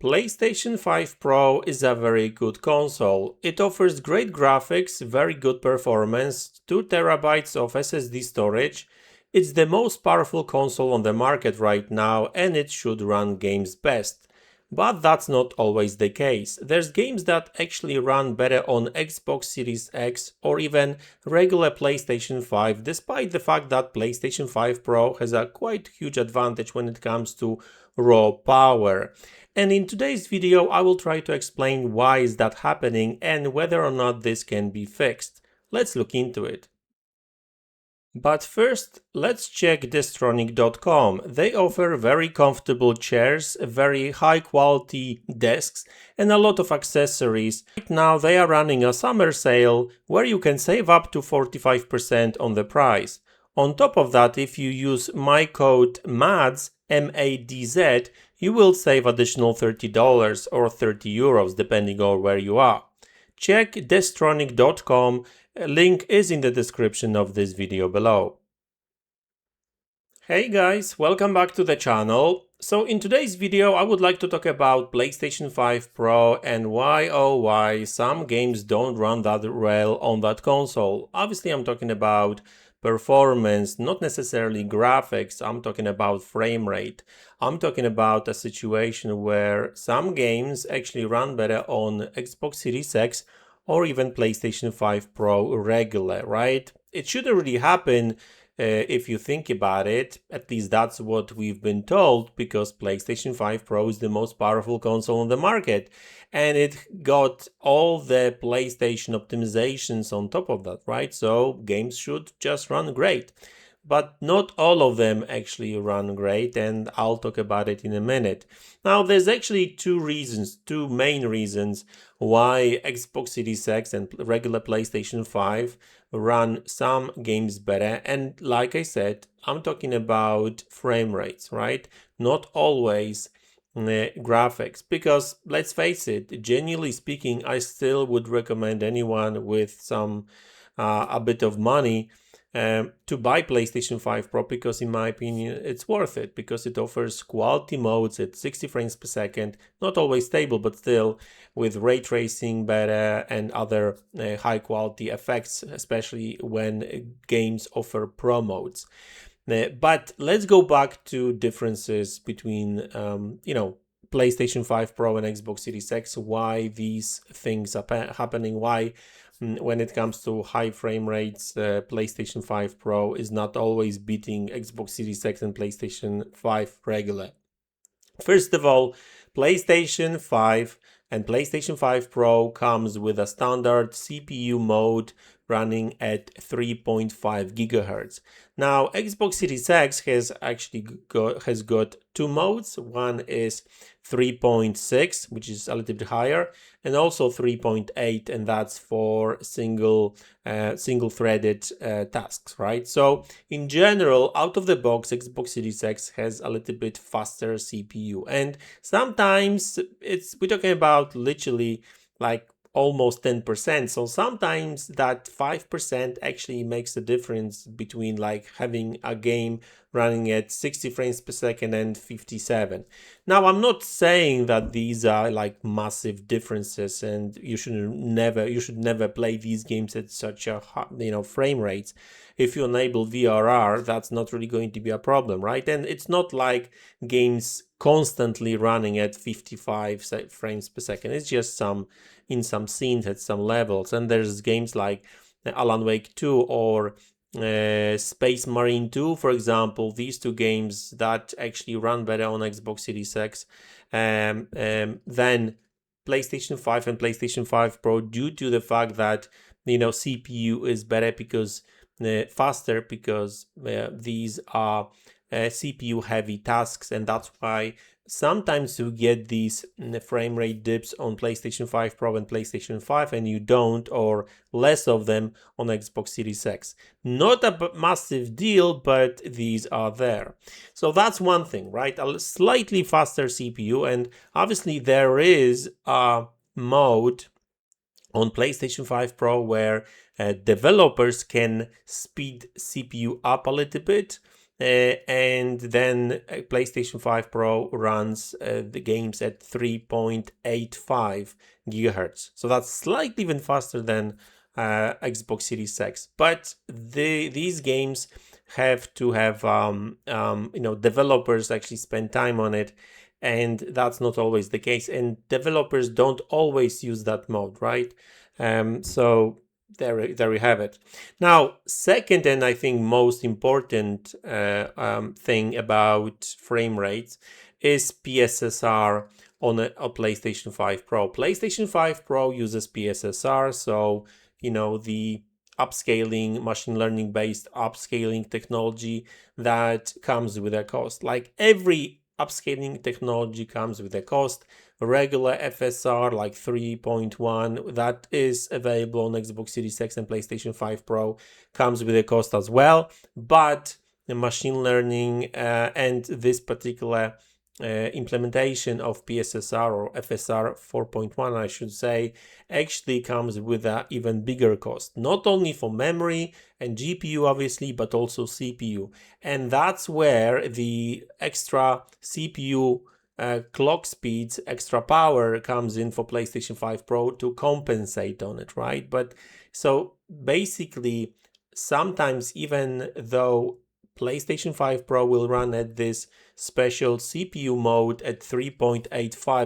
PlayStation 5 Pro is a very good console. It offers great graphics, very good performance, 2 TB of SSD storage. It's the most powerful console on the market right now and it should run games best. But that's not always the case. There's games that actually run better on Xbox Series X or even regular PlayStation 5, despite the fact that PlayStation 5 Pro has a quite huge advantage when it comes to raw power. And in today's video, I will try to explain why is that happening and whether or not this can be fixed. Let's look into it. But first, let's check Destronic.com. They offer very comfortable chairs, very high quality desks, and a lot of accessories. Right now they are running a summer sale where you can save up to 45% on the price. On top of that, if you use my code MaDz, MaDz, you will save additional $30 or 30 euros depending on where you are. Check Destronic.com. A link is in the description of this video below. Hey guys, welcome back to the channel. So in today's video I would like to talk about PlayStation 5 Pro and why some games don't run that well on that console. Obviously I'm talking about performance, not necessarily graphics. I'm talking about frame rate. I'm talking about a situation where some games actually run better on Xbox Series X or even PlayStation 5 Pro regular, right? It shouldn't really happen if you think about it. At least that's what we've been told, because PlayStation 5 Pro is the most powerful console on the market and it got all the PlayStation optimizations on top of that, right? So games should just run great. But not all of them actually run great, and I'll talk about it in a minute. Now, there's actually two main reasons why Xbox Series X and regular PlayStation 5 run some games better. And like I said, I'm talking about frame rates, right? Not always graphics, because let's face it, genuinely speaking, I still would recommend anyone with some a bit of money to buy PlayStation 5 Pro, because in my opinion it's worth it, because it offers quality modes at 60 frames per second, not always stable but still, with ray tracing better and other high quality effects, especially when games offer pro modes. But let's go back to differences between PlayStation 5 Pro and Xbox Series X, why these things are happening, why when it comes to high frame rates, PlayStation 5 Pro is not always beating Xbox Series X and PlayStation 5 regular. First of all, PlayStation 5 and PlayStation 5 Pro comes with a standard CPU mode running at 3.5 gigahertz. Now, Xbox Series X has got two modes. One is 3.6, which is a little bit higher, and also 3.8, and that's for single-threaded tasks, right? So in general, out of the box, Xbox Series X has a little bit faster CPU, and sometimes we're talking about literally like almost 10%. So sometimes that 5% actually makes a difference between like having a game running at 60 frames per second and 57. Now, I'm not saying that these are like massive differences and you should never play these games at such a frame rates. If you enable VRR, that's not really going to be a problem, right? And it's not like games constantly running at 55 frames per second. It's just in some scenes at some levels. And there's games like Alan Wake 2 or Space Marine 2, for example. These two games that actually run better on Xbox Series X than PlayStation 5 and PlayStation 5 Pro, due to the fact that CPU is better, because faster, because these are CPU heavy tasks, and that's why sometimes you get these frame rate dips on PlayStation 5 Pro and PlayStation 5, and you don't, or less of them on Xbox Series X. Not a massive deal, but these are there. So that's one thing, right? A slightly faster CPU, and obviously there is a mode on PlayStation 5 Pro where developers can speed CPU up a little bit. and then PlayStation 5 Pro runs the games at 3.85 gigahertz. So that's slightly even faster than Xbox Series X. But these games have to have developers actually spend time on it, and that's not always the case. And developers don't always use that mode, right? So there you have it. Now, second, and I think most important thing about frame rates is PSSR on a PlayStation 5 Pro. PlayStation 5 Pro uses PSSR, so the upscaling, machine learning based upscaling technology that comes with a cost. Like every upscaling technology comes with a cost. Regular FSR like 3.1 that is available on Xbox Series X and PlayStation 5 Pro comes with a cost as well, but the machine learning and this particular implementation of PSSR or FSR 4.1, I should say, actually comes with an even bigger cost, not only for memory and GPU obviously, but also CPU. And that's where the extra CPU clock speeds, extra power comes in for PlayStation 5 Pro to compensate on it, right? But so basically, sometimes even though PlayStation 5 Pro will run at this special CPU mode at 3.85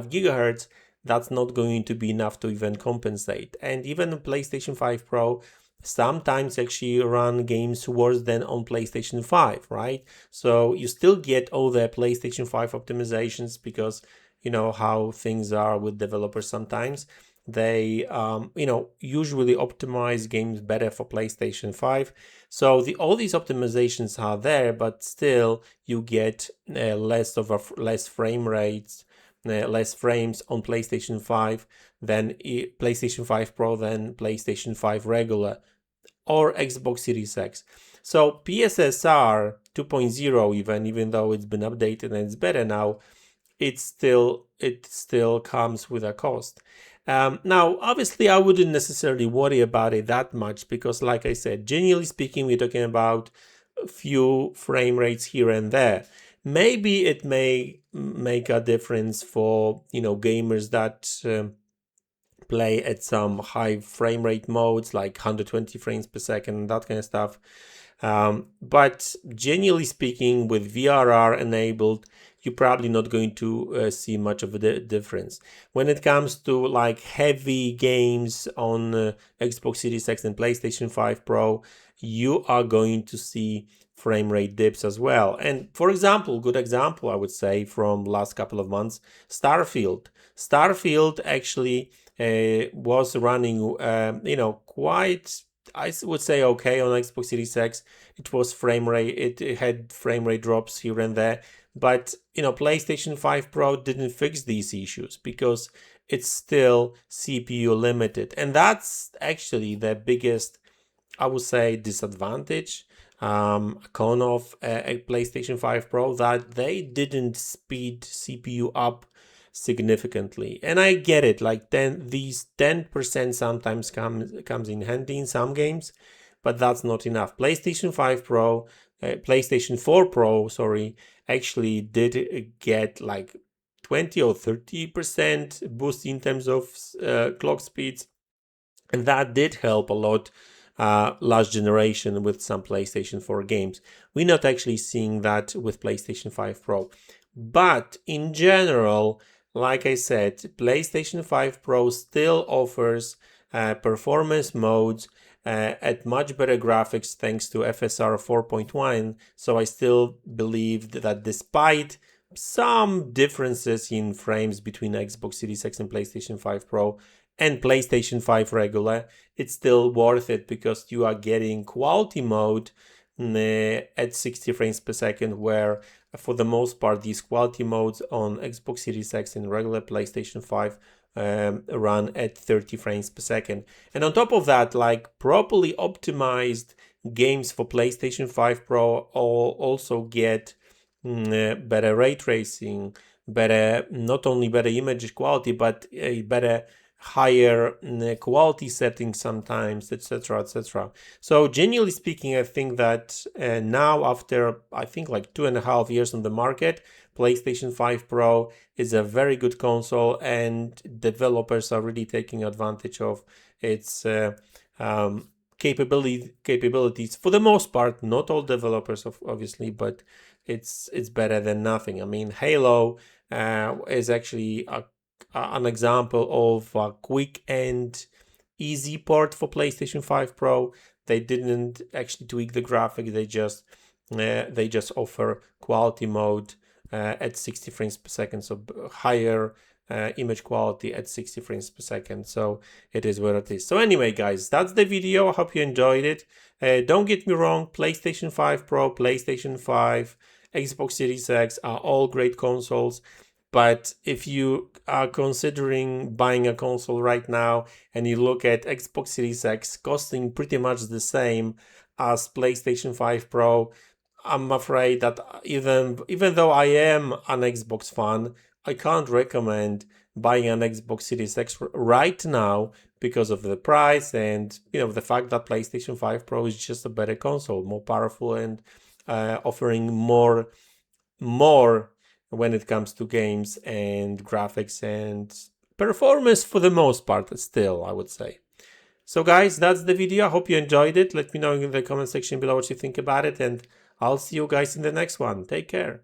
gigahertz, that's not going to be enough to even compensate. And even PlayStation 5 Pro sometimes actually run games worse than on PlayStation 5, right? So you still get all the PlayStation 5 optimizations because you know how things are with developers sometimes. They usually optimize games better for PlayStation 5. So all these optimizations are there, but still you get less frame rates, less frames on PlayStation 5 than PlayStation 5 Pro than PlayStation 5 regular or Xbox Series X. So PSSR 2.0, even though it's been updated and it's better now, it still comes with a cost. Now, obviously, I wouldn't necessarily worry about it that much because, like I said, generally speaking, we're talking about a few frame rates here and there. Maybe it may make a difference for gamers that play at some high frame rate modes like 120 frames per second, that kind of stuff. But generally speaking, with VRR enabled, you're probably not going to see much of a difference. When it comes to like heavy games on Xbox Series X and PlayStation 5 Pro, you are going to see frame rate dips as well. And for example, good example, I would say, from last couple of months, Starfield. Starfield actually was running, quite, I would say, okay on Xbox Series X. It was it had frame rate drops here and there, but PlayStation 5 Pro didn't fix these issues because it's still CPU limited, and that's actually the biggest, I would say, disadvantage, con of a PlayStation 5 Pro, that they didn't speed CPU up significantly. And I get it, like these 10% sometimes comes in handy in some games, but that's not enough. PlayStation 5 Pro, PlayStation 4 Pro, sorry, actually did get like 20 or 30% boost in terms of clock speeds, and that did help a lot last generation with some PlayStation 4 games. We're not actually seeing that with PlayStation 5 Pro. But in general, like I said, PlayStation 5 Pro still offers performance modes at much better graphics thanks to FSR 4.1. So I still believe that despite some differences in frames between Xbox Series X and PlayStation 5 Pro and PlayStation 5 regular, it's still worth it because you are getting quality mode at 60 frames per second, where for the most part these quality modes on Xbox Series X and regular PlayStation 5 run at 30 frames per second. And on top of that, like properly optimized games for PlayStation 5 Pro also get better ray tracing, better, not only better image quality, but a better higher quality settings sometimes, etc., etc. So genuinely speaking, I think that now, after I think like 2.5 years on the market, PlayStation 5 Pro is a very good console, and developers are really taking advantage of its capabilities for the most part. Not all developers, obviously, but it's better than nothing. I mean, Halo is actually an example of a quick and easy port for PlayStation 5 Pro. They didn't actually tweak the graphics. They just offer quality mode at 60 frames per second, so higher image quality at 60 frames per second. So it is what it is. So anyway, guys, that's the video. I hope you enjoyed it. Don't get me wrong, PlayStation 5 Pro, PlayStation 5, Xbox Series X are all great consoles. But if you are considering buying a console right now and you look at Xbox Series X costing pretty much the same as PlayStation 5 Pro, I'm afraid that even though I am an Xbox fan, I can't recommend buying an Xbox Series X right now because of the price and the fact that PlayStation 5 Pro is just a better console, more powerful, and offering more when it comes to games and graphics and performance for the most part still, I would say. So guys, that's the video. I hope you enjoyed it. Let me know in the comment section below what you think about it, and I'll see you guys in the next one. Take care.